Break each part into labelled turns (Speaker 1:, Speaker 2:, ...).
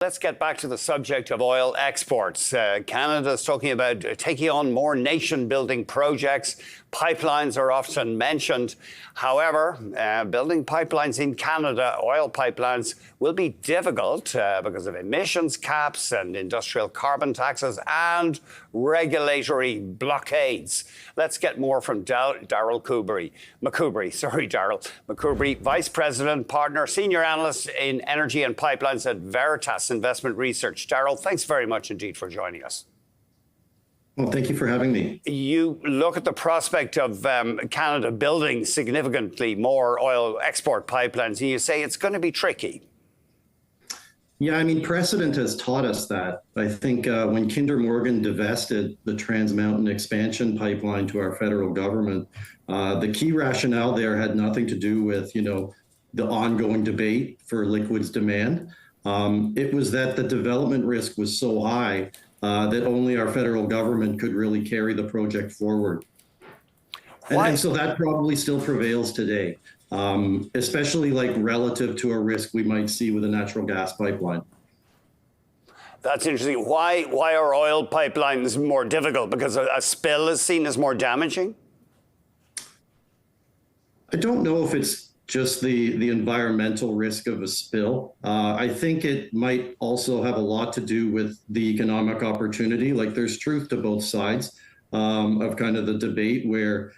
Speaker 1: Let's get back to the subject of oil exports. Canada's talking about taking on more nation-building projects. Pipelines are often mentioned. However, building pipelines in Canada, oil pipelines, will be difficult because of emissions caps and industrial carbon taxes and regulatory blockades. Let's get more from Darryl McCoubrey, Vice President, Partner, Senior Analyst in Energy and Pipelines at Veritas Investment Research. Darryl, thanks very much indeed for joining us.
Speaker 2: Well, thank you for having me.
Speaker 1: You look at the prospect of Canada building significantly more oil export pipelines, and you say it's going to be tricky.
Speaker 2: Yeah, I mean, precedent has taught us that. I think when Kinder Morgan divested the Trans Mountain expansion pipeline to our federal government, the key rationale there had nothing to do with, the ongoing debate for liquids demand. It was that the development risk was so high that only our federal government could really carry the project forward. And so that probably still prevails today, especially relative to a risk we might see with a natural gas pipeline.
Speaker 1: That's interesting. Why are oil pipelines more difficult? Because a spill is seen as more damaging?
Speaker 2: I don't know if it's just the environmental risk of a spill. I think it might also have a lot to do with the economic opportunity. There's truth to both sides of kind of the debate, where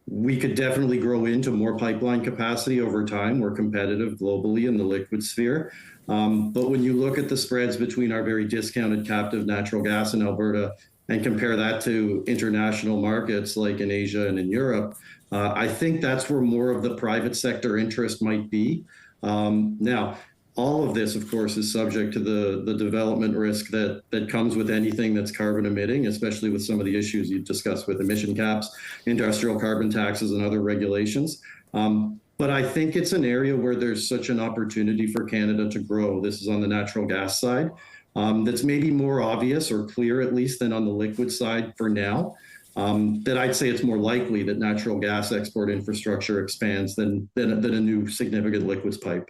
Speaker 2: we could definitely grow into more pipeline capacity over time. We're competitive globally in the liquid sphere. But when you look at the spreads between our very discounted captive natural gas in Alberta and compare that to international markets like in Asia and in Europe, I think that's where more of the private sector interest might be. Now, all of this, of course, is subject to the development risk that comes with anything that's carbon emitting, especially with some of the issues you've discussed with emission caps, industrial carbon taxes, and other regulations. But I think it's an area where there's such an opportunity for Canada to grow. This is on the natural gas side. That's maybe more obvious or clear, at least, than on the liquid side for now. That I'd say it's more likely that natural gas export infrastructure expands than a new significant liquids pipe.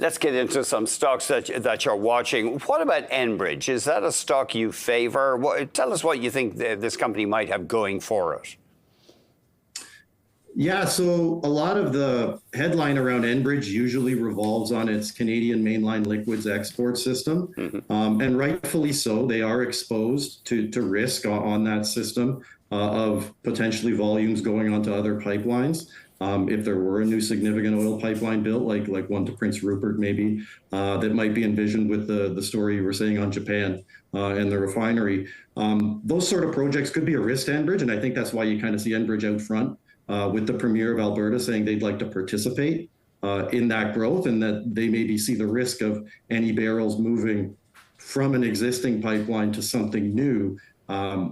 Speaker 1: Let's get into some stocks that you're watching. What about Enbridge? Is that a stock you favor? Tell us what you think this company might have going for it.
Speaker 2: Yeah, so a lot of the headline around Enbridge usually revolves on its Canadian mainline liquids export system. And rightfully so. They are exposed to risk on that system of potentially volumes going onto other pipelines. If there were a new significant oil pipeline built, like one to Prince Rupert maybe, that might be envisioned with the story you were saying on Japan and the refinery. Those sort of projects could be a risk to Enbridge, and I think that's why you kind of see Enbridge out front with the Premier of Alberta saying they'd like to participate in that growth, and that they maybe see the risk of any barrels moving from an existing pipeline to something new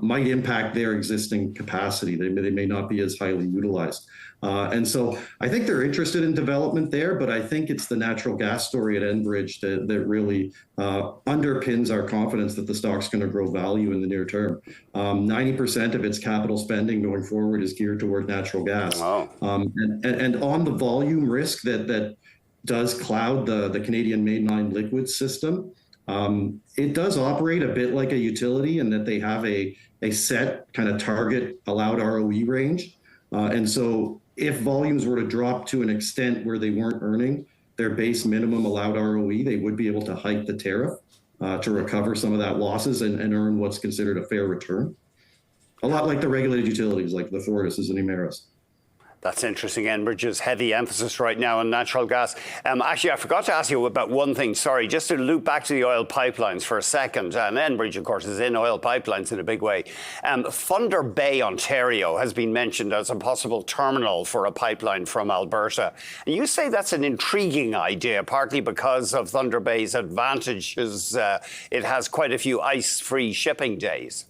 Speaker 2: might impact their existing capacity. They may not be as highly utilized. And so I think they're interested in development there, but I think it's the natural gas story at Enbridge that really underpins our confidence that the stock's going to grow value in the near term. 90% of its capital spending going forward is geared toward natural gas.
Speaker 1: Wow.
Speaker 2: And on the volume risk that does cloud the Canadian mainline liquids system, it does operate a bit like a utility in that they have a set kind of target allowed ROE range. And so if volumes were to drop to an extent where they weren't earning their base minimum allowed ROE, they would be able to hike the tariff to recover some of that losses and earn what's considered a fair return. A lot like the regulated utilities like the Fortis and Emera's.
Speaker 1: That's interesting. Enbridge's heavy emphasis right now on natural gas. Actually, I forgot to ask you about one thing. Sorry, just to loop back to the oil pipelines for a second. Enbridge, of course, is in oil pipelines in a big way. Thunder Bay, Ontario, has been mentioned as a possible terminal for a pipeline from Alberta. And you say that's an intriguing idea, partly because of Thunder Bay's advantages. It has quite a few ice-free shipping days.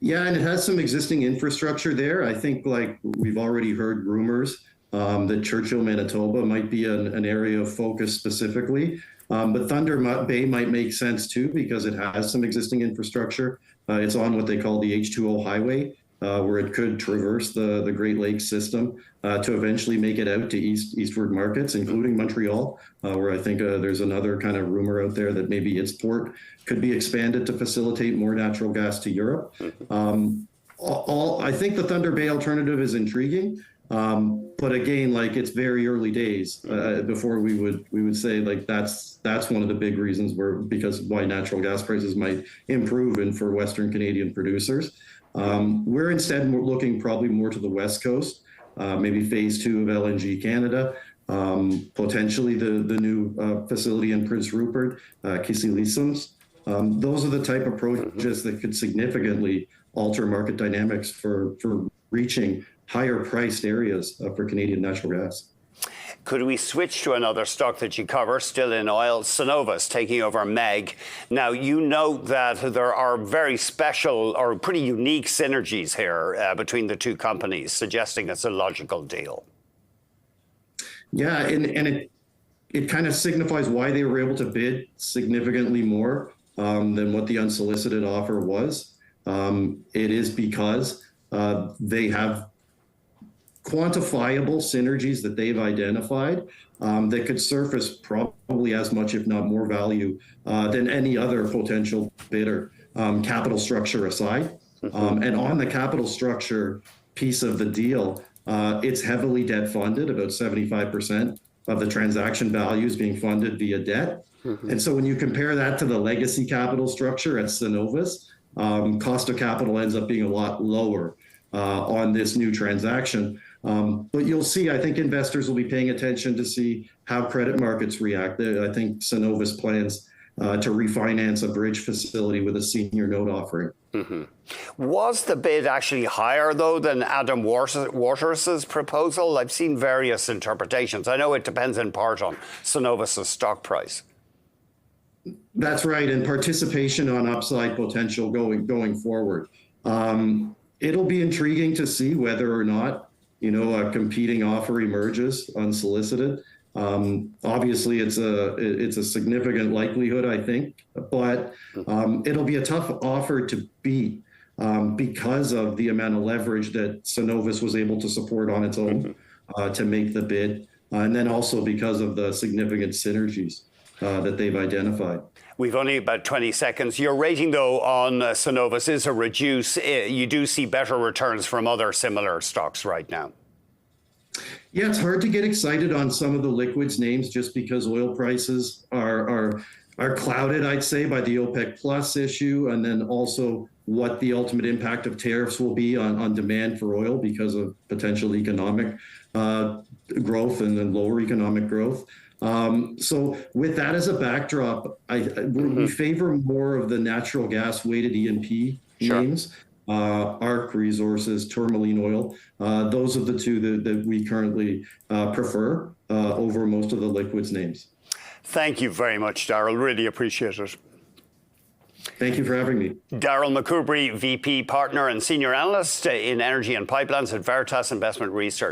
Speaker 2: Yeah, and it has some existing infrastructure there. I think we've already heard rumors that Churchill, Manitoba might be an area of focus specifically. But Thunder Bay might make sense too because it has some existing infrastructure. It's on what they call the H2O highway where it could traverse the Great Lakes system to eventually make it out to eastward markets, including Montreal, where I think there's another kind of rumor out there that maybe its port could be expanded to facilitate more natural gas to Europe. I think the Thunder Bay alternative is intriguing. But again, like, it's very early days before we would say, like, that's one of the big reasons why natural gas prices might improve and for Western Canadian producers. We're instead looking probably more to the West Coast, maybe phase 2 of LNG Canada, potentially the new facility in Prince Rupert, Kisilisums. Those are the type of projects that could significantly alter market dynamics for reaching higher priced areas for Canadian natural gas.
Speaker 1: Could we switch to another stock that you cover, still in oil, Cenovus, taking over MEG? Now, you note that there are very special or pretty unique synergies here between the two companies, suggesting it's a logical deal.
Speaker 2: Yeah, and it kind of signifies why they were able to bid significantly more than what the unsolicited offer was. It is because they have quantifiable synergies that they've identified that could surface probably as much, if not more value than any other potential bidder, capital structure aside. And on the capital structure piece of the deal, it's heavily debt funded, about 75% of the transaction value is being funded via debt. And so when you compare that to the legacy capital structure at Cenovus, cost of capital ends up being a lot lower on this new transaction. But you'll see, I think investors will be paying attention to see how credit markets react. I think Cenovus plans to refinance a bridge facility with a senior note offering.
Speaker 1: Was the bid actually higher, though, than Adam Waters's proposal? I've seen various interpretations. I know it depends in part on Cenovus's stock price.
Speaker 2: That's right, and participation on upside potential going forward. It'll be intriguing to see whether or not, a competing offer emerges unsolicited. Obviously, it's a significant likelihood, I think, but it'll be a tough offer to beat because of the amount of leverage that Cenovus was able to support on its own to make the bid, and then also because of the significant synergies that they've identified.
Speaker 1: We've only about 20 seconds. Your rating, though, on Cenovus is a reduce. You do see better returns from other similar stocks right now.
Speaker 2: Yeah, it's hard to get excited on some of the liquids names just because oil prices are clouded, I'd say, by the OPEC Plus issue, and then also what the ultimate impact of tariffs will be on demand for oil because of potential economic growth and then lower economic growth. So with that as a backdrop, we favor more of the natural gas weighted E&P names, ARC Resources, Tourmaline Oil. Those are the two that we currently prefer over most of the liquids names.
Speaker 1: Thank you very much, Darryl. Really appreciate it.
Speaker 2: Thank you for having me.
Speaker 1: Darryl McCoubrey, VP Partner and Senior Analyst in Energy and Pipelines at Veritas Investment Research.